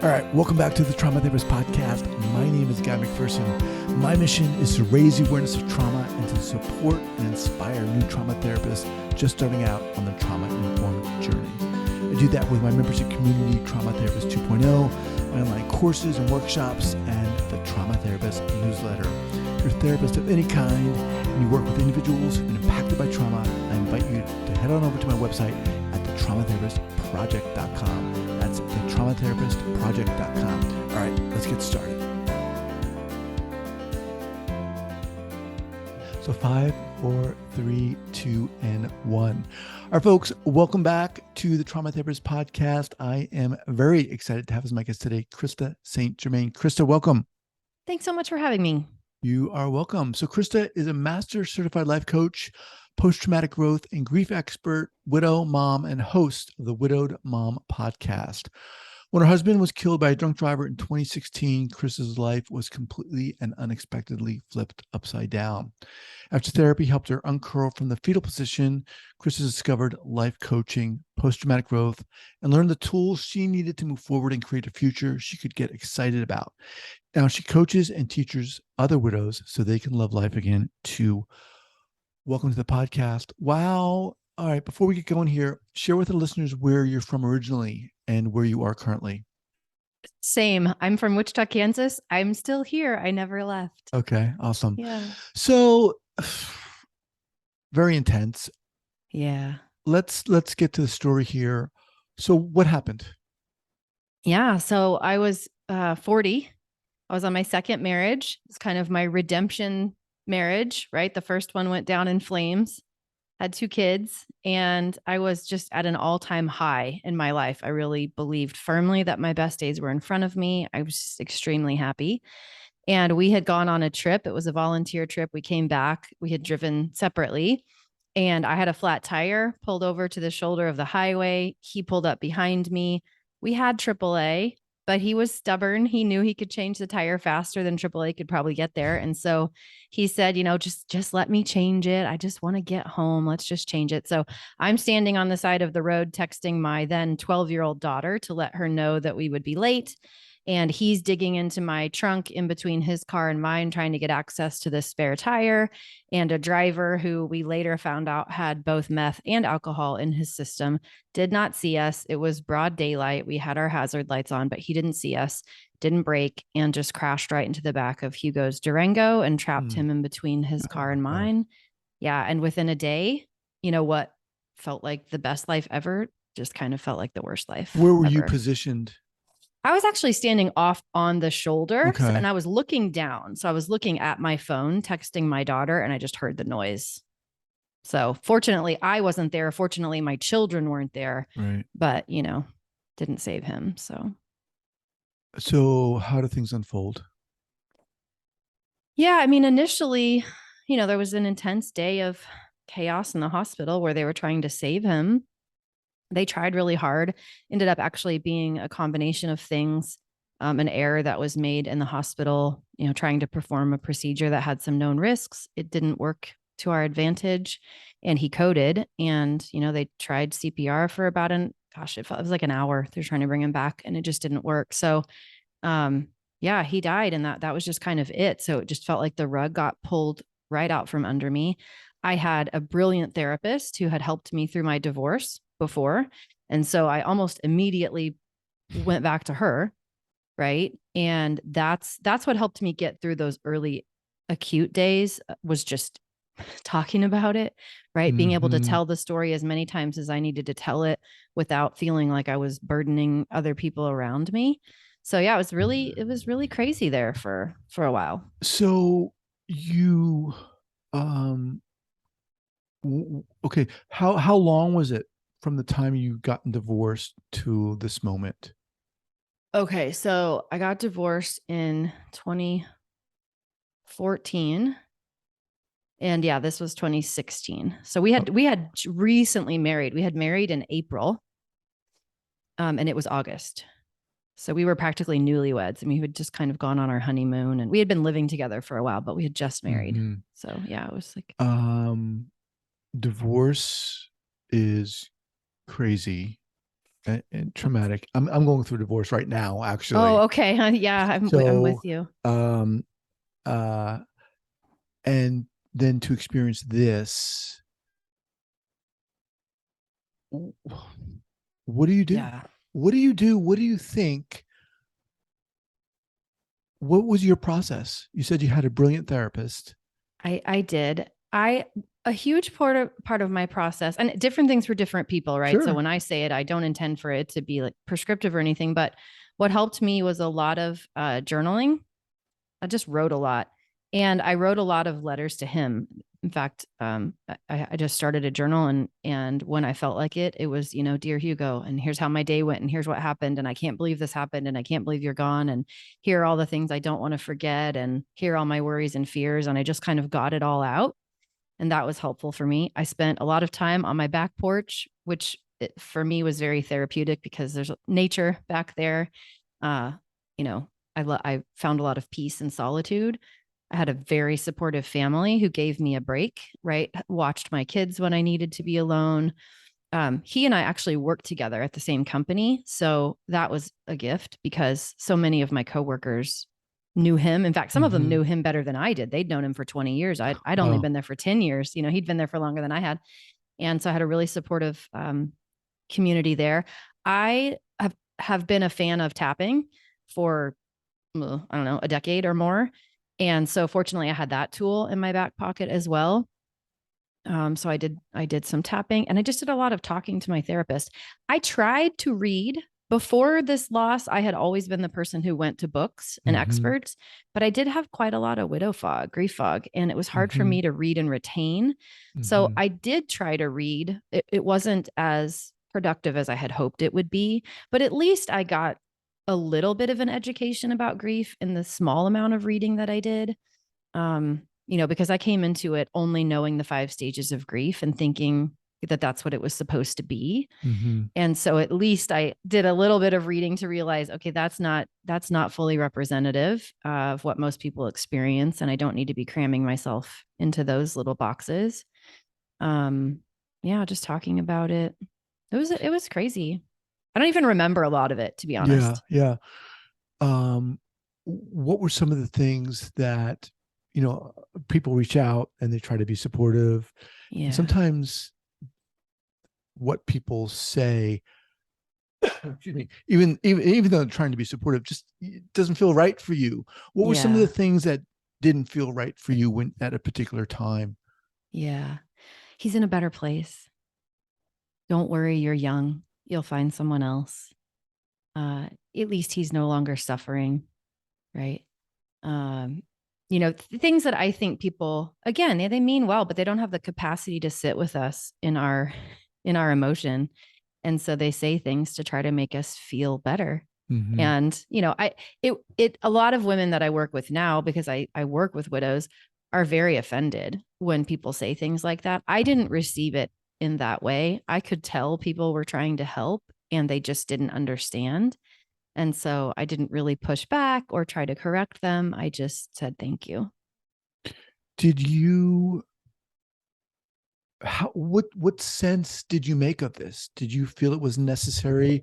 All right, welcome back to the Trauma Therapist Podcast. My name is Guy McPherson. My mission is to raise the awareness of trauma and to support and inspire new trauma therapists just starting out on their trauma-informed journey. I do that with my membership community, Trauma Therapist 2.0, my online courses and workshops, and the Trauma Therapist newsletter. If you're a therapist of any kind and you work with individuals who've been impacted by trauma, I invite you to head on over to my website at thetraumatherapistproject.com. That's thetraumatherapistproject.com. All right, let's get started. So 5, 4, 3, 2, and 1. All right, folks, welcome back to the Trauma Therapist Podcast. I am very excited to have as my guest today, Krista St-Germain. Krista, welcome. Thanks so much for having me. You are welcome. So Krista is a master certified life coach, post-traumatic growth and grief expert, widow, mom, and host of the Widowed Mom podcast. When her husband was killed by a drunk driver in 2016, Krista's life was completely and unexpectedly flipped upside down. After therapy helped her uncurl from the fetal position, Krista discovered life coaching, post-traumatic growth, and learned the tools she needed to move forward and create a future she could get excited about. Now she coaches and teaches other widows so they can love life again too. Welcome to the podcast. Wow. All right. Before we get going here, share with the listeners where you're from originally and where you are currently. Same. I'm from Wichita, Kansas. I'm still here. I never left. Okay. Awesome. Yeah. So very intense. Yeah. Let's get to the story here. So what happened? Yeah. So I was 40. I was on my second marriage. It's kind of my redemption marriage, right? The first one went down in flames. Had 2 kids, and I was just at an all-time high in my life. I really believed firmly that my best days were in front of me. I was just extremely happy. And we had gone on a trip. It was a volunteer trip. We came back. We had driven separately, and I had a flat tire, pulled over to the shoulder of the highway. He pulled up behind me. We had AAA, but he was stubborn. He knew he could change the tire faster than AAA could probably get there. And so he said, just let me change it. I just want to get home. Let's just change it. So I'm standing on the side of the road, texting my then 12-year-old daughter to let her know that we would be late. And he's digging into my trunk in between his car and mine, trying to get access to the spare tire. And a driver who we later found out had both meth and alcohol in his system did not see us. It was broad daylight. We had our hazard lights on, but he didn't see us, didn't brake, and just crashed right into the back of Hugo's Durango and trapped him in between his car and mine. Yeah. And within a day, what felt like the best life ever just kind of felt like the worst life. Where were ever. you positioned? I was actually standing off on the shoulder, Okay. and I was looking down. So I was looking at my phone, texting my daughter, and I just heard the noise. So fortunately, I wasn't there. Fortunately, my children weren't there. Right. But, didn't save him. So how do things unfold? Yeah, I mean, initially, there was an intense day of chaos in the hospital where they were trying to save him. They tried really hard, ended up actually being a combination of things, an error that was made in the hospital, trying to perform a procedure that had some known risks. It didn't work to our advantage, and he coded, and, they tried CPR for about it was like an hour. They're trying to bring him back, and it just didn't work. So, yeah, he died, and that was just kind of it. So it just felt like the rug got pulled right out from under me. I had a brilliant therapist who had helped me through my divorce before. And so I almost immediately went back to her. Right. And that's what helped me get through those early acute days, was just talking about it, right? Being able to tell the story as many times as I needed to tell it without feeling like I was burdening other people around me. So yeah, it was really crazy there for a while. So you, okay. How long was it from the time you gotten divorced to this moment? Okay, so I got divorced in 2014. And yeah, this was 2016. So we had recently married. We had married in April. And it was August. So we were practically newlyweds. I mean, we had just kind of gone on our honeymoon, and we had been living together for a while, but we had just married. So yeah, it was like divorce is crazy. and traumatic. I'm going through divorce right now, Oh, actually. okay. Yeah, I'm So, with you. um, uh, and then to experience this, what do you do? Yeah. What do you do? What do you think? What was your process? You said you had a brilliant therapist. I did. A huge part of my process, and different things for different people, right? So Sure. when I say it, I don't intend for it to be like prescriptive or anything, but what helped me was a lot of journaling. I just wrote a lot, and I wrote a lot of letters to him. In fact, I just started a journal, and when I felt like it was, dear Hugo, and here's how my day went, and here's what happened, and I can't believe this happened, and I can't believe you're gone, and here are all the things I don't want to forget, and here are all my worries and fears, and I just kind of got it all out, and that was helpful for me. I spent a lot of time on my back porch, which for me was very therapeutic because there's nature back there. Uh, you know, I found a lot of peace and solitude. I had a very supportive family who gave me a break, right? Watched my kids when I needed to be alone. He and I actually worked together at the same company. So that was a gift because so many of my coworkers knew him. In fact, some of them Mm-hmm. knew him better than I did. They'd known him for 20 years. I'd only Wow. been there for 10 years. He'd been there for longer than I had. And so I had a really supportive community there. I have been a fan of tapping for, I don't know, a decade or more. And so fortunately I had that tool in my back pocket as well. So I did some tapping, and I just did a lot of talking to my therapist. I tried to read before this loss. I had always been the person who went to books and Mm-hmm. experts, but I did have quite a lot of widow fog, grief fog, and it was hard for Mm-hmm. me to read and retain. So Mm-hmm. I did try to read. It wasn't as productive as I had hoped it would be, but at least I got a little bit of an education about grief in the small amount of reading that I did. Because I came into it only knowing the 5 stages of grief and thinking that that's what it was supposed to be. Mm-hmm. And so at least I did a little bit of reading to realize, okay, that's not fully representative of what most people experience. And I don't need to be cramming myself into those little boxes. Um, yeah, just talking about it. It was crazy. I don't even remember a lot of it, to be Yeah. honest. Yeah. Um, what were some of the things that, you know, people reach out and they try to be supportive, and Yeah. sometimes what people say, excuse me, even though they're trying to be supportive, just it doesn't feel right for you. What were some of the Yeah. things that didn't feel right for you when at a particular time? Yeah. He's in a better place. Don't worry, you're young. You'll find someone else. At least he's no longer suffering, right? Um, things that I think people, again, they mean well, but they don't have the capacity to sit with us in our emotion. And so they say things to try to make us feel better. Mm-hmm. And, a lot of women that I work with now, because I work with widows, are very offended when people say things like that. I didn't receive it in that way. I could tell people were trying to help and they just didn't understand. And so I didn't really push back or try to correct them. I just said thank you. Did you what sense did you make of this? Did you feel it was necessary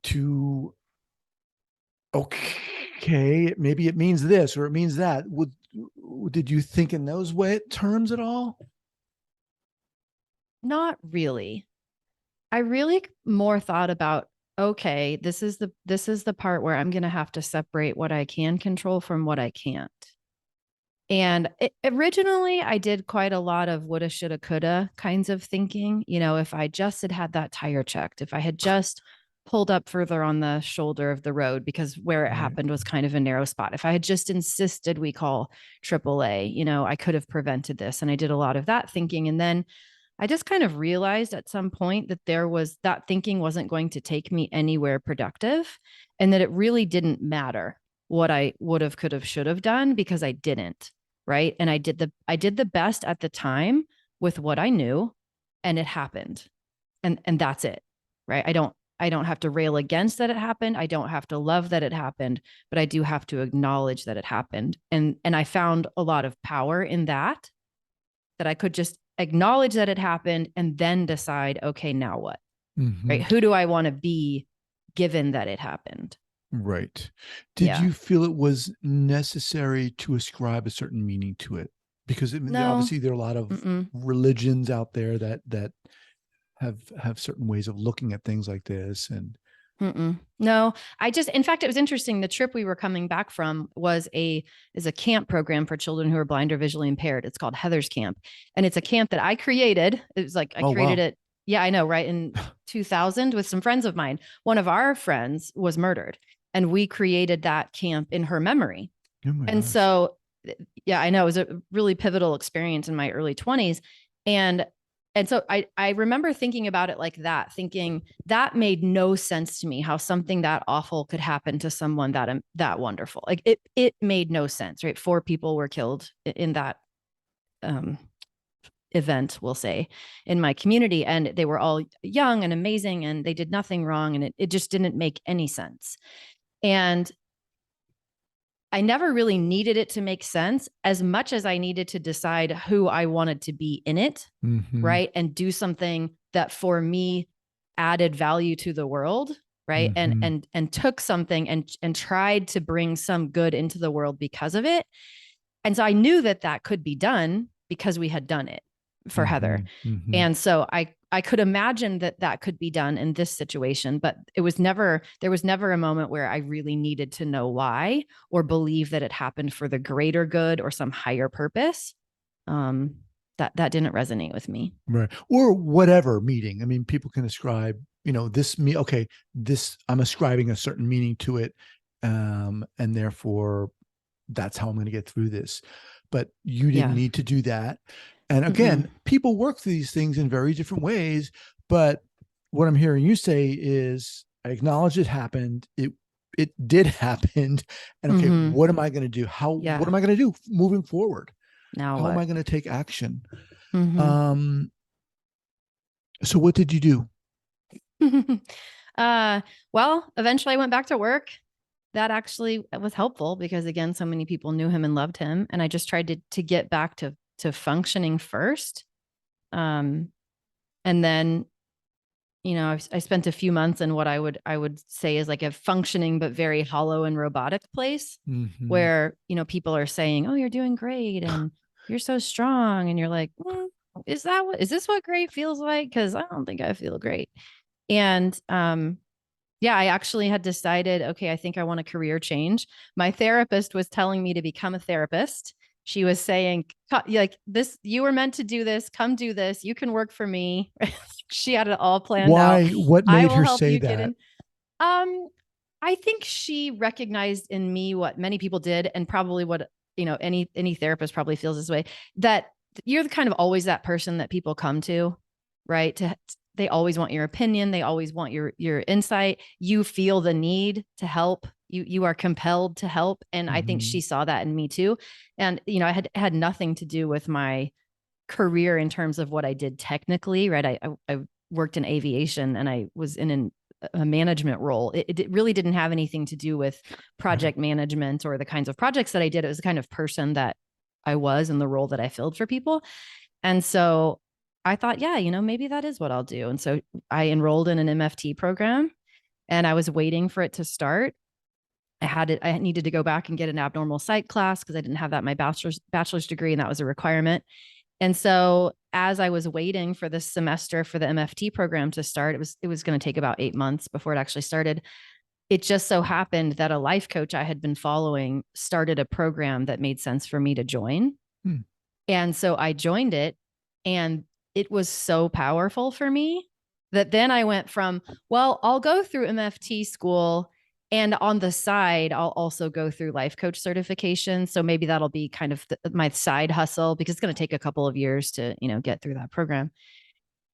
to, okay, maybe it means this or it means that? Did you think in those way terms at all? Not really. I really more thought about, okay, this is the part where I'm going to have to separate what I can control from what I can't. And originally, I did quite a lot of woulda, shoulda, coulda kinds of thinking. If I just had had that tire checked, if I had just pulled up further on the shoulder of the road because where it Right. happened was kind of a narrow spot, if I had just insisted we call AAA, I could have prevented this. And I did a lot of that thinking. And then I just kind of realized at some point that that thinking wasn't going to take me anywhere productive and that it really didn't matter what I would have, could have, should have done because I didn't. Right. And I did the best at the time with what I knew, and it happened. And that's it. Right. I don't have to rail against that it happened. I don't have to love that it happened, but I do have to acknowledge that it happened. And I found a lot of power in that I could just acknowledge that it happened and then decide, okay, now what? Mhm. right? Who do I want to be given that it happened? Right. Did Yeah. you feel it was necessary to ascribe a certain meaning to it? Because I mean, No. obviously there are a lot of Mm-mm. religions out there that have certain ways of looking at things like this. And Mm-mm. No, in fact, it was interesting. The trip we were coming back from is a camp program for children who are blind or visually impaired. It's called Heather's Camp. And it's a camp that I created. It was like, I oh created wow, it. Yeah, I know. Right. In 2000 with some friends of mine, one of our friends was murdered and we created that camp in her memory. oh my And gosh. so, yeah, I know it was a really pivotal experience in my early 20s. And so I remember thinking about it like that, thinking that made no sense to me how something that awful could happen to someone that wonderful. Like it made no sense, right? 4 people were killed in that um event, we'll say, in my community, and they were all young and amazing and they did nothing wrong, and it just didn't make any sense. And I never really needed it to make sense as much as I needed to decide who I wanted to be in it, Mm-hmm. right? And do something that for me added value to the world, right? Mm-hmm. And took something and tried to bring some good into the world because of it. And so I knew that that could be done because we had done it for Mm-hmm. Heather. Mm-hmm. And so I could imagine that that could be done in this situation, but there was never a moment where I really needed to know why or believe that it happened for the greater good or some higher purpose. Um, that didn't resonate with me. Right. Or whatever meaning. I mean, people can ascribe, this me, okay, this I'm ascribing a certain meaning to it. And therefore that's how I'm going to get through this. But you didn't Yeah. need to do that. And Mm-mm. again, people work through these things in very different ways. But what I'm hearing you say is I acknowledge it happened. It did happen. And okay, Mm-hmm. what am I going to do? What Yeah. am I going to do moving forward? Now How am what? I going to take action? Mm-hmm. Um, so what did you do? uh, well, eventually I went back to work. That actually was helpful because again, so many people knew him and loved him. And I just tried to get back to functioning first. Um, and then, I spent a few months in what I would say is like a functioning, but very hollow and robotic place Mm-hmm. where, people are saying, oh, you're doing great and you're so strong. And you're like, is this what great feels like? Cause I don't think I feel great. And, yeah, I actually had decided, okay, I think I want a career change. My therapist was telling me to become a therapist. She was saying, like, this, you were meant to do this, come do this. You can work for me. She had it all planned out. Why? What I made will her help say you get that? in. Um, I think she recognized in me what many people did, and probably what, any therapist probably feels this way, that you're the kind of always that person that people come to, right? They always want your opinion. They always want your insight. You feel the need to help. You are compelled to help. And I think Mm-hmm. she saw that in me too. And, I had nothing to do with my career in terms of what I did technically, right? I worked in aviation and I was in a management role. It really didn't have anything to do with Right. project management or the kinds of projects that I did. It was the kind of person that I was and the role that I filled for people. And so I thought, yeah, maybe that is what I'll do. And so I enrolled in an MFT program and I was waiting for it to start. I needed to go back and get an abnormal psych class because I didn't have that in my bachelor's degree, and that was a requirement. And so as I was waiting for this semester for the MFT program to start, it was going to take about 8 months before it actually started. It just so happened that a life coach I had been following started a program that made sense for me to join. Hmm. And so I joined it, and it was so powerful for me that then I went from, well, I'll go through MFT school, and on the side, I'll also go through life coach certification. So maybe that'll be kind of my side hustle because it's going to take a couple of years to, get through that program.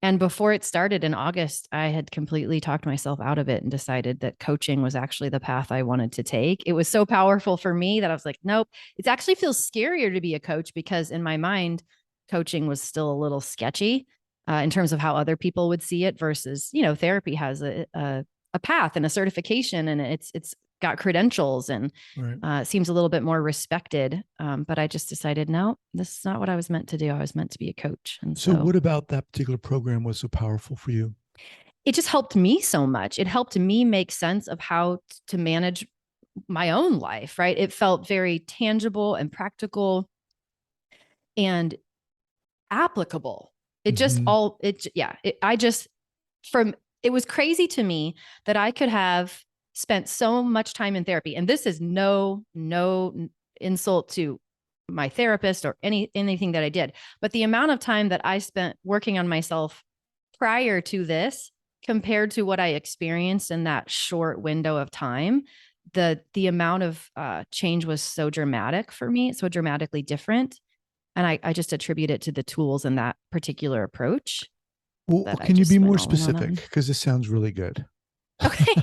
And before it started in August, I had completely talked myself out of it and decided that coaching was actually the path I wanted to take. It was so powerful for me that I was like, nope, it actually feels scarier to be a coach because in my mind, coaching was still a little sketchy in terms of how other people would see it versus, therapy has a path and a certification and it's got credentials and Right. it seems a little bit more respected. But I just decided, no, this is not what I was meant to do. I was meant to be a coach. And So so what about that particular program was so powerful for you? it just helped me so much. It helped me make sense of how to manage my own life, right? It felt very tangible and practical and applicable. It just Mm-hmm. all, it, yeah, I just, from, it was crazy to me that I could have spent so much time in therapy. And this is no insult to my therapist or anything that I did, but the amount of time that I spent working on myself prior to this compared to what I experienced in that short window of time, the amount of change was so dramatic for me, so dramatically different. And I just attribute it to the tools in that particular approach Well, that I can you be just went more all in on specific? them. Because this sounds really good. Okay.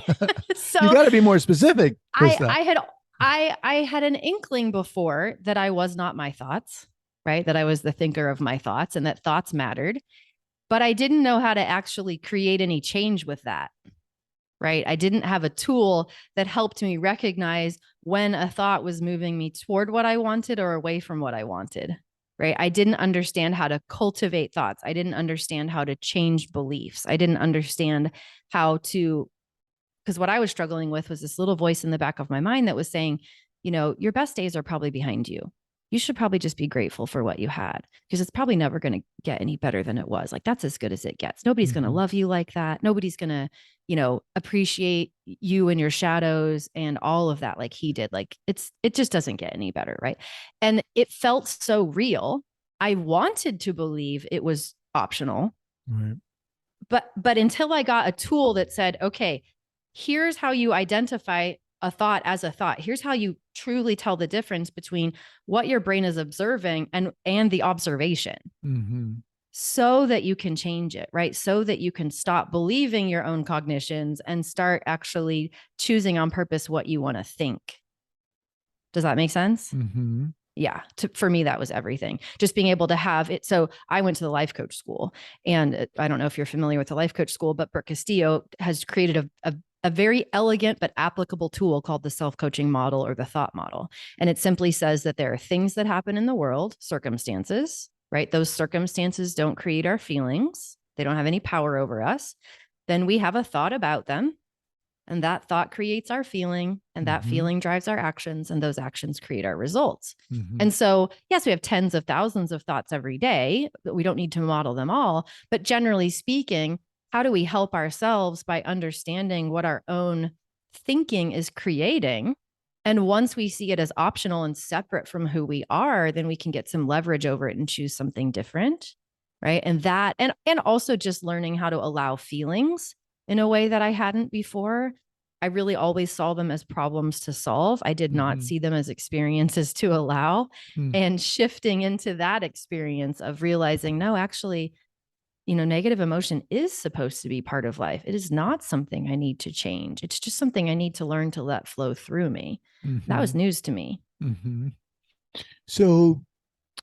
You So got to be more specific, I Krista. I had I had an inkling before that I was not my thoughts, right? That I was the thinker of my thoughts and that thoughts mattered, but I didn't know how to actually create any change with that. Right. I didn't have a tool that helped me recognize when a thought was moving me toward what I wanted or away from what I wanted. Right. I didn't understand how to cultivate thoughts. I didn't understand how to change beliefs. I didn't understand how to, because what I was struggling with was this little voice in the back of my mind that was saying, your best days are probably behind you. You should probably just be grateful for what you had because it's probably never going to get any better than it was. Like that's as good as it gets. Nobody's going to Mm-hmm. love you like that. Nobody's going to, appreciate you and your shadows and all of that like he did. Like it just doesn't get any better, right? And it felt so real. I wanted to believe it was optional, Right. but until I got a tool that said, okay, here's how you identify a thought as a thought. Here's how you truly tell the difference between what your brain is observing and the observation Mm-hmm. so that you can change it, right? So that you can stop believing your own cognitions and start actually choosing on purpose what you want to think. Does that make sense? Mm-hmm. Yeah, for me, that was everything. Just being able to have it. So I went to the life coach school, and I don't know if you're familiar with the life coach school, but Brooke Castillo has created a very elegant but applicable tool called the self-coaching model or the thought model. And it simply says that there are things that happen in the world, circumstances, right? Those circumstances don't create our feelings. They don't have any power over us. Then we have a thought about them. And that thought creates our feeling, and that Mm-hmm. feeling drives our actions, and those actions create our results. Mm-hmm. And so, yes, we have tens of thousands of thoughts every day, but we don't need to model them all. But generally speaking, how do we help ourselves by understanding what our own thinking is creating? And once we see it as optional and separate from who we are, then we can get some leverage over it and choose something different. Right. And also just learning how to allow feelings in a way that I hadn't before. I really always saw them as problems to solve. I did not Mm-hmm. see them as experiences to allow. Mm-hmm. And shifting into that experience of realizing, no, actually, negative emotion is supposed to be part of life. It is not something I need to change. It's just something I need to learn to let flow through me. That was Mm-hmm. news to me. Mm-hmm. So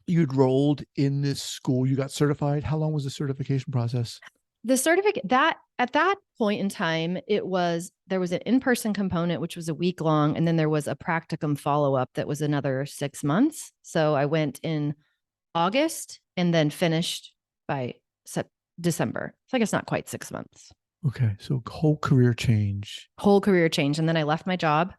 you'd rolled in this school, you got certified. How long was the certification process? The certificate that at that point in time, there was an in-person component, which was a week long. And then there was a practicum follow-up that was another 6 months. So I went in August and then finished by December. So I guess not quite 6 months. Okay. So whole career change. Whole career change. And then I left my job.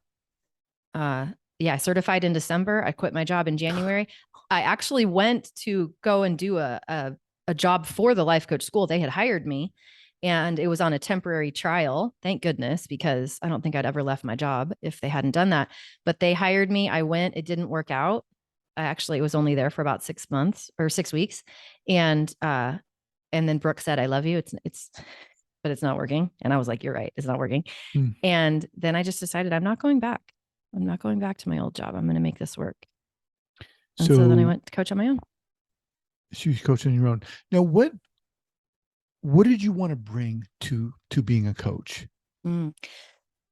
I certified in December. I quit my job in January. I actually went to go and do a job for the life coach school. They had hired me and it was on a temporary trial. Thank goodness, because I don't think I'd ever left my job if they hadn't done that. But they hired me. I went, it didn't work out. I actually was only there for about 6 months or 6 weeks. And then Brooke said, I love you. But it's not working. And I was like, you're right. It's not working. Mm. And then I just decided I'm not going back. I'm not going back to my old job. I'm going to make this work. And so then I went to coach on my own. So you coach on your own. Now, what did you want to bring to being a coach? Mm.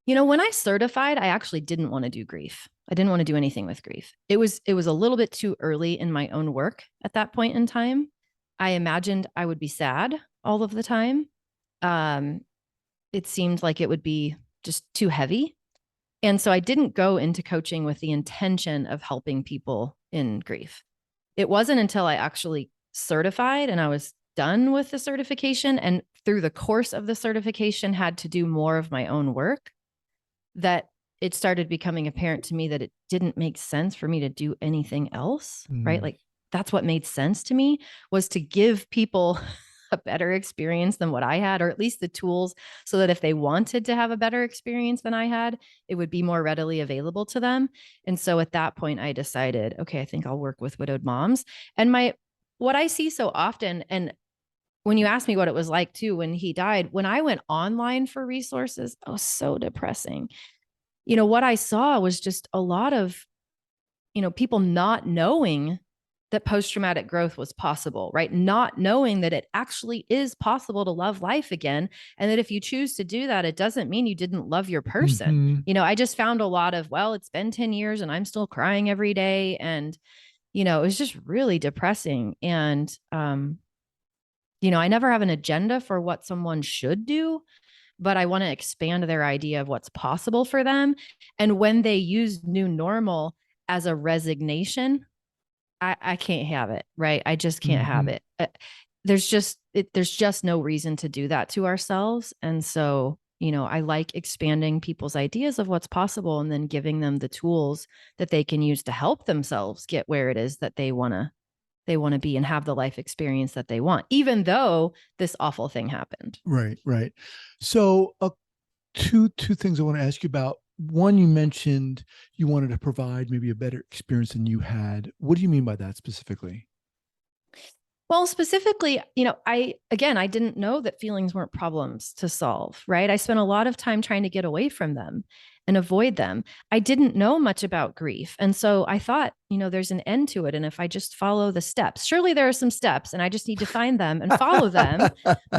When I certified, I actually didn't want to do grief. I didn't want to do anything with grief. It was a little bit too early in my own work at that point in time. I imagined I would be sad all of the time. It seemed like it would be just too heavy. And so I didn't go into coaching with the intention of helping people in grief. It wasn't until I actually certified and I was done with the certification and through the course of the certification had to do more of my own work, that it started becoming apparent to me that it didn't make sense for me to do anything else, right? Like that's what made sense to me, was to give people a better experience than what I had, or at least the tools so that if they wanted to have a better experience than I had, it would be more readily available to them. And so at that point, I decided, okay, I think I'll work with widowed moms. And what I see so often, and when you asked me what it was like too, when he died, when I went online for resources, it was so depressing. What I saw was just a lot of, people not knowing that post-traumatic growth was possible, right? Not knowing that it actually is possible to love life again. And that if you choose to do that, it doesn't mean you didn't love your person. I just found a lot of, well, it's been 10 years and I'm still crying every day. And, it was just really depressing. And, I never have an agenda for what someone should do, but I want to expand their idea of what's possible for them. And when they use new normal as a resignation, I can't have it, right? I just can't have it. There's just no reason to do that to ourselves. And so, I like expanding people's ideas of what's possible and then giving them the tools that they can use to help themselves get where it is that they want to be and have the life experience that they want, even though this awful thing happened. Right. So two things I want to ask you about. One, you mentioned you wanted to provide maybe a better experience than you had. What do you mean by that specifically? Well, specifically, I didn't know that feelings weren't problems to solve, right? I spent a lot of time trying to get away from them and avoid them. I didn't know much about grief. And so I thought, there's an end to it. And if I just follow the steps, surely there are some steps and I just need to find them and follow them.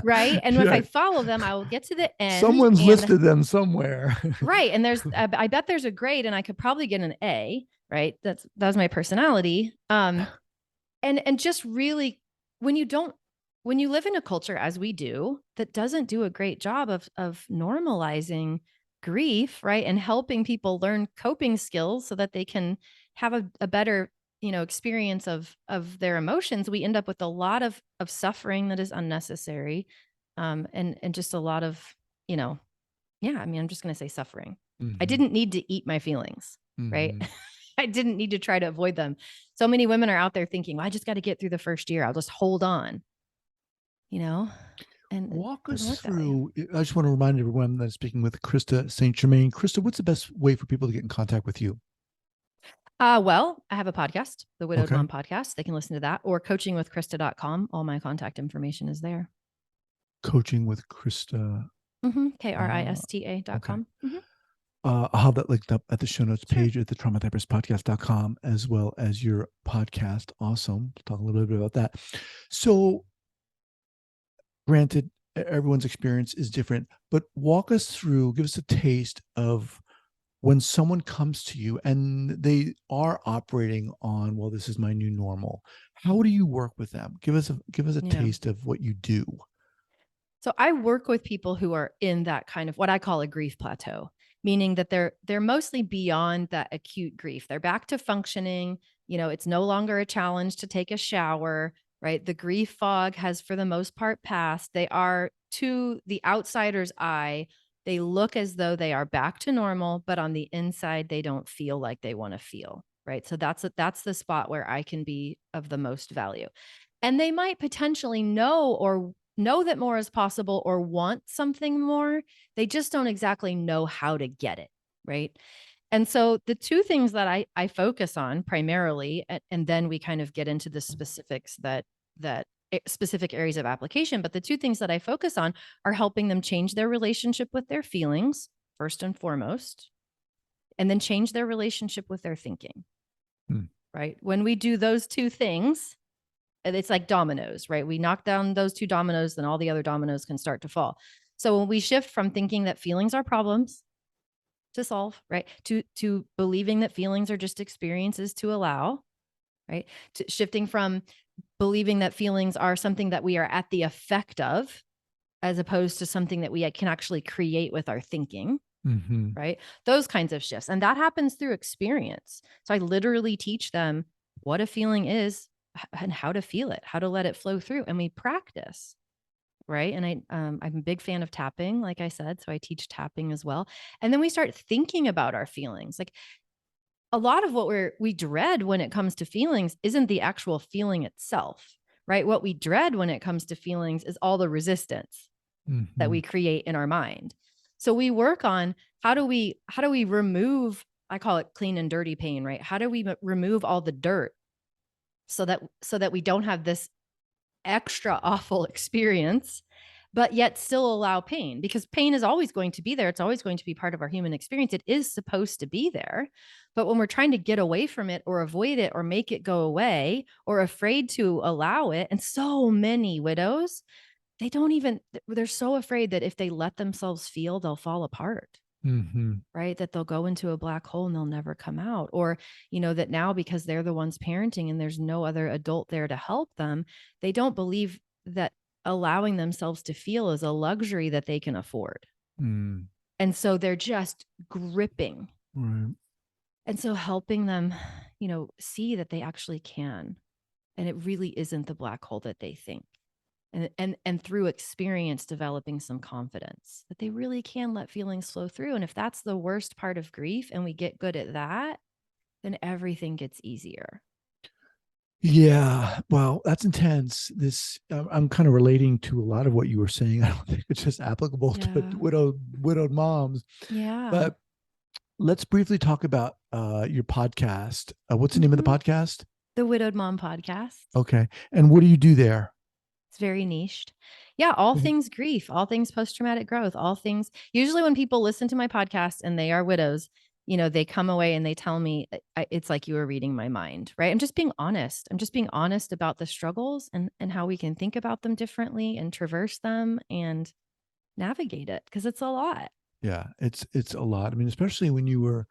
Right. And if I follow them, I will get to the end. Someone's listed them somewhere. Right. And I bet there's a grade and I could probably get an A, right? That's my personality. And just really, when you live in a culture as we do, that doesn't do a great job of normalizing grief, right? And helping people learn coping skills so that they can have a better, experience of their emotions, we end up with a lot of suffering that is unnecessary. And just a lot of, I'm just going to say suffering. I didn't need to eat my feelings, right? I didn't need to try to avoid them. So many women are out there thinking, well, I just got to get through the first year. I'll just hold on, and walk us through. I just want to remind everyone that I'm speaking with Krista St-Germain. Krista, what's the best way for people to get in contact with you? Well, I have a podcast, the Widowed Mom Podcast. They can listen to that, or coachingwithkrista.com. All my contact information is there. Coaching with Krista. Krista.com. I'll have that linked up at the show notes page at the traumatherapistpodcast.com, as well as your podcast. Awesome. We'll talk a little bit about that. So granted, everyone's experience is different, but walk us through, give us a taste of when someone comes to you and they are operating on, well, this is my new normal. How do you work with them? Give us a taste of what you do. So I work with people who are in that kind of what I call a grief plateau, meaning that they're mostly beyond that acute grief. They're back to functioning. It's no longer a challenge to take a shower, right? The grief fog has, for the most part, passed. They are, to the outsider's eye, they look as though they are back to normal, but on the inside, they don't feel like they want to feel, right? So that's the spot where I can be of the most value. And they might potentially know that more is possible or want something more. They just don't exactly know how to get it, right? And so the two things that I focus on primarily, and then we kind of get into the specifics that specific areas of application, but the two things that I focus on are helping them change their relationship with their feelings, first and foremost, and then change their relationship with their thinking, right? When we do those two things, it's like dominoes, right? We knock down those two dominoes, then all the other dominoes can start to fall. So when we shift from thinking that feelings are problems to solve, right, to believing that feelings are just experiences to allow, right, to shifting from believing that feelings are something that we are at the effect of, as opposed to something that we can actually create with our thinking, right? Those kinds of shifts. And that happens through experience. So I literally teach them what a feeling is, and how to feel it, how to let it flow through. And we practice. Right. And I'm a big fan of tapping, like I said. So I teach tapping as well. And then we start thinking about our feelings. Like a lot of what we dread when it comes to feelings isn't the actual feeling itself, right? What we dread when it comes to feelings is all the resistance that we create in our mind. So we work on how do we remove, I call it clean and dirty pain, right? How do we remove all the dirt so that we don't have this extra awful experience, but yet still allow pain, because pain is always going to be there. It's always going to be part of our human experience. It is supposed to be there. But when we're trying to get away from it or avoid it or make it go away or afraid to allow it, and so many widows, they're so afraid that if they let themselves feel, they'll fall apart. Right? That they'll go into a black hole and they'll never come out. Or, that now because they're the ones parenting and there's no other adult there to help them, they don't believe that allowing themselves to feel is a luxury that they can afford. And so they're just gripping. Right. And so helping them, see that they actually can. And it really isn't the black hole that they think. And through experience, developing some confidence that they really can let feelings flow through. And if that's the worst part of grief and we get good at that, then everything gets easier. Yeah. Wow. That's intense. I'm kind of relating to a lot of what you were saying. I don't think it's just applicable to widowed moms. Yeah. But let's briefly talk about your podcast. What's the name of the podcast? The Widowed Mom Podcast. Okay. And what do you do there? It's very niched. Yeah. All things grief, all things post-traumatic growth, all things. Usually when people listen to my podcast and they are widows, they come away and they tell me it's like you were reading my mind, right? I'm just being honest. I'm just being honest about the struggles and how we can think about them differently and traverse them and navigate it, because it's a lot. Yeah, it's a lot. I mean, especially when you were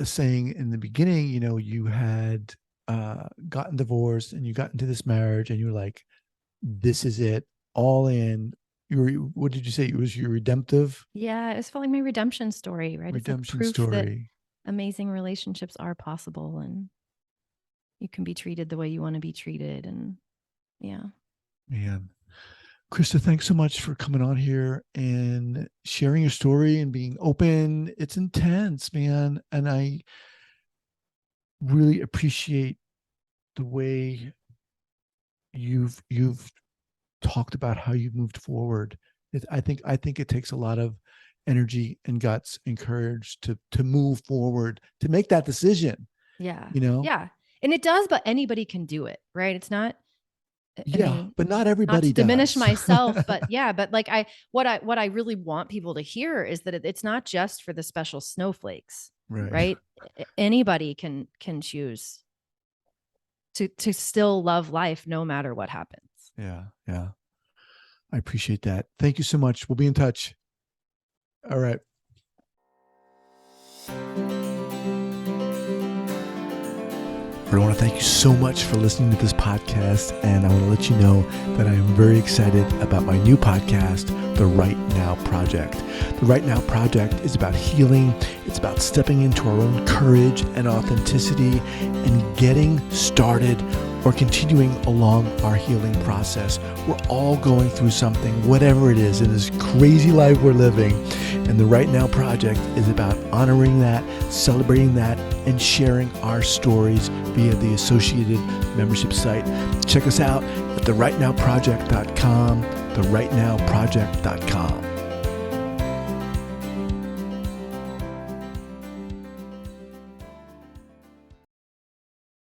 saying in the beginning, you had gotten divorced and you got into this marriage and you were like, this is it, all in. What did you say? It was your redemptive? Yeah, it was like my redemption story, right? Redemption it's like proof story. That amazing relationships are possible and you can be treated the way you want to be treated. And yeah. Man. Krista, thanks so much for coming on here and sharing your story and being open. It's intense, man. And I really appreciate the way you've talked about how you've moved forward. I think it takes a lot of energy and guts and courage to move forward, to make that decision. Yeah. Yeah. And it does, but anybody can do it, right? It's not. But not everybody not to diminish myself, but yeah, but like what I really want people to hear is that it's not just for the special snowflakes, right? Anybody can choose to still love life no matter what happens. Yeah. Yeah. I appreciate that. Thank you so much. We'll be in touch. All right. I want to thank you so much for listening to this podcast, and I want to let you know that I am very excited about my new podcast, The Right Now Project. The Right Now Project is about healing. It's about stepping into our own courage and authenticity and getting started or continuing along our healing process. We're all going through something, whatever it is, in this crazy life we're living. And the Right Now Project is about honoring that, celebrating that, and sharing our stories via the associated membership site. Check us out at therightnowproject.com, therightnowproject.com.